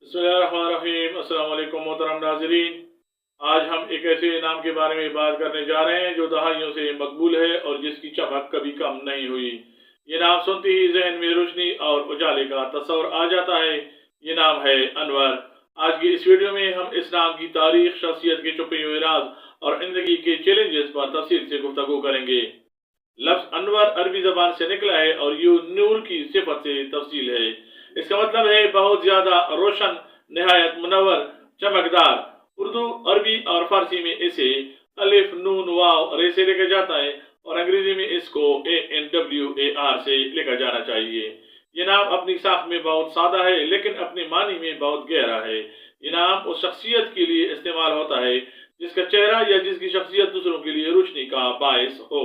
बिस्मिल्लाहिर्रहमानिर्रहीम। अस्सलाम वालेकुम मोहतरम नाज़रीन। आज हम एक ऐसे इनाम के बारे में बात करने जा रहे हैं जो दहाइयों से मकबूल है और जिसकी चमक कभी कम नहीं हुई। ये नाम सुनते ही जहन में रोशनी और उजाले का तस्वर आ जाता है। ये नाम है अनवर। आज की इस वीडियो में हम इस नाम की तारीख, शख्सियत के छुपे हुए राज और जिंदगी के चैलेंजेस पर तफसील से गुफ्तगू करेंगे। लफ्ज अनवर अरबी जबान से निकला है और यू नूर की सिफत से तफसील है। इसका मतलब है बहुत ज्यादा रोशन, निहायत मुनव्वर, चमकदार। उर्दू, अरबी और फारसी में इसे अलिफ नून वाव रे से लिखा जाता है और अंग्रेजी में इसको ANWAR से लिखा जाना चाहिए। ये नाम अपनी साख में बहुत सादा है लेकिन अपने मानी में बहुत गहरा है। ये नाम उस शख्सियत के लिए इस्तेमाल होता है जिसका चेहरा या जिसकी शख्सियत दूसरों के लिए रोशनी का बायस हो।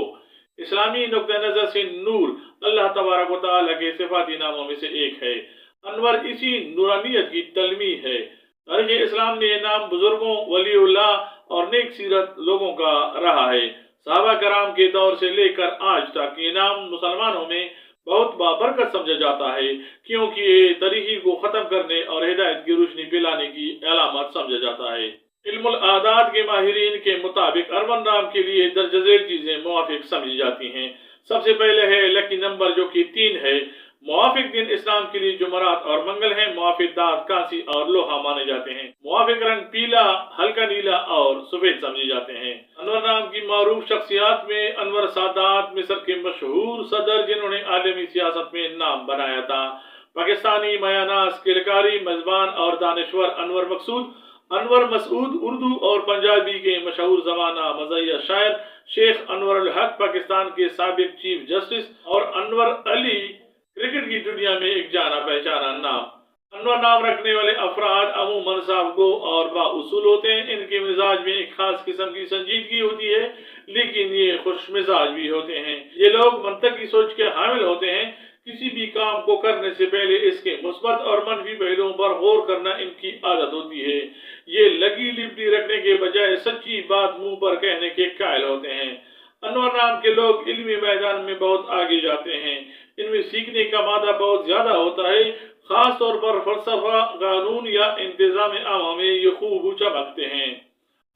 इस्लामी नुक्ता नजर से नूर अल्लाह तबारक व तआला के सिफाती नामों में से एक है। अनवर इसी नूरानियत की तलमी है। तारीख़ इस्लाम में यह नाम बुजुर्गों, वलीउल्लाह और नेक सीरत लोगों का रहा है। सहाबा कराम के दौर से लेकर आज तक ये नाम मुसलमानों में बहुत बाबरकत समझा जाता है क्योंकि ये तरीक़ी को ख़त्म करने और हिदायत की रोशनी फैलाने की अलामत समझा जाता है। इल्मुल आदात के माहिरीन के मुताबिक अरवन नाम के लिए दर्जैल चीजें मुवाफिक समझी जाती हैं। सबसे पहले है लकी नंबर जो कि 3 है। मुवाफिक दिन इस्लाम के लिए जुमरात और मंगल है। मुवाफिक दांत कांसी और लोहा माने जाते हैं। मुवाफिक रंग पीला, हल्का नीला और सफेद समझे जाते हैं। अनवर नाम की मारूफ शख्सियात में अनवर सादात मिस्र के मशहूर सदर जिन्होंने आलमी सियासत में नाम बनाया था। पाकिस्तानी मयानास, किलकारी, मजबान और दानश्वर अनवर मसूद उर्दू और पंजाबी के मशहूर जमाना मज़हिया शायर शेख अनवर अल हक पाकिस्तान के साबिक चीफ जस्टिस और अनवर अली क्रिकेट की दुनिया में एक जाना पहचाना नाम। अनवर नाम रखने वाले अफराद अमूमन साबगो और बाउसूल होते हैं। इनके मिजाज में एक खास किस्म की संजीदगी होती है लेकिन ये खुश मिजाज भी होते हैं। ये लोग मंतक की सोच के हामिल होते हैं। किसी भी काम को करने से पहले इसके मुस्बत और मनफी पहलुओं पर गौर करना इनकी आदत होती है। ये लगी लिपटी रखने के बजाय सच्ची बात मुंह पर कहने के कायल होते हैं। अनवर नाम के लोग इल्मी मैदान में बहुत आगे जाते हैं। इनमें सीखने का मादा बहुत ज्यादा होता है। खास तौर पर फलसफा, कानून या इंतजाम आमा में ये खूब चमकते हैं।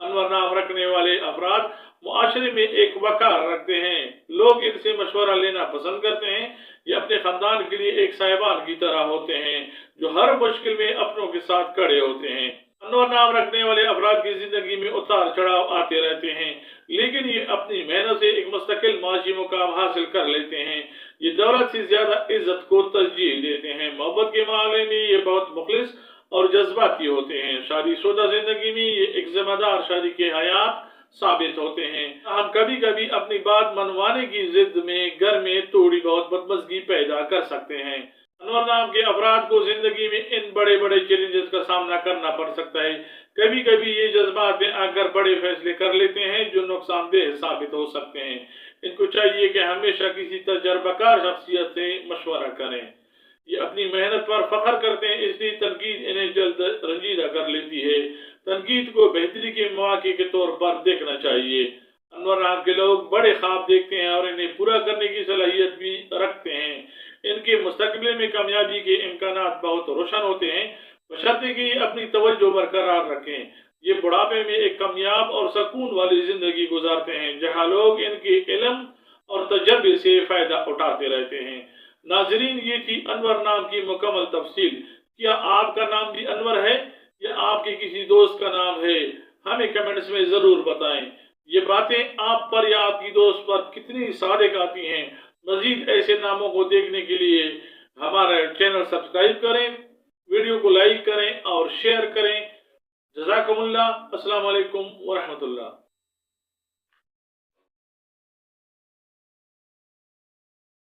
अनवर नाम रखने वाले अफराद मुआशरे में एक वकार रखते हैं। लोग इनसे मशवरा लेना पसंद करते हैं। ये अपने खानदान के लिए एक साहिबान की तरह होते हैं जो हर मुश्किल में अपनों के साथ खड़े होते हैं। अनवर नाम रखने वाले अफराद की जिंदगी में उतार चढ़ाव आते रहते हैं लेकिन ये अपनी मेहनत से एक मुस्तकिल माशी मुकाम हासिल कर लेते हैं। ये दौलत से ज्यादा इज्जत को तरजीह देते हैं। मोहब्बत के मामले में ये बहुत मुखलिस और जज्बाती होते हैं। शादीशुदा जिंदगी में ये एक जिम्मेदार शादी के हयात साबित होते हैं। हम कभी कभी अपनी बात मनवाने की जिद में घर में थोड़ी बहुत बदमज़गी पैदा कर सकते हैं। अनवर नाम के अफराद को जिंदगी में इन बड़े बड़े चैलेंजेस का सामना करना पड़ सकता है। कभी कभी ये जज्बात में आकर बड़े फैसले कर लेते हैं जो नुकसानदेह साबित हो सकते हैं। इनको चाहिए कि हमेशा किसी तजर्बाकार शख्सियत से मशवरा करें। ये अपनी मेहनत पर फख्र करते हैं इसलिए तनकीद इन्हें जल्द रंजीदा कर लेती है। तनकीद को बेहतरी के मौके के तौर पर देखना चाहिए। अनवर नाम के लोग बड़े ख्वाब देखते हैं और इन्हें पूरा करने की सलाहियत भी रखते हैं। इनके मुस्तकबिल में कामयाबी के इम्कानात बहुत रोशन होते हैं बशर्ते कि अपनी तवज्जो बरकरार रखें। ये बुढ़ापे में एक कामयाब और सुकून वाली जिंदगी गुजारते हैं जहाँ लोग इनके इल्म और तजर्बे से फायदा उठाते रहते हैं। नाजरीन, ये थी अनवर नाम की मुकम्मल तफसील। क्या आपका नाम भी अनवर है या आपके किसी दोस्त का नाम है? हमें कमेंट्स में जरूर बताएं। ये बातें आप पर या आपकी दोस्त पर कितनी सादिक आती हैं? मजीद ऐसे नामों को देखने के लिए हमारा चैनल सब्सक्राइब करें, वीडियो को लाइक करें और शेयर करें। जज़ाकुमुल्लाह। अस्सलाम वालेकुम व रहमतुल्लाह।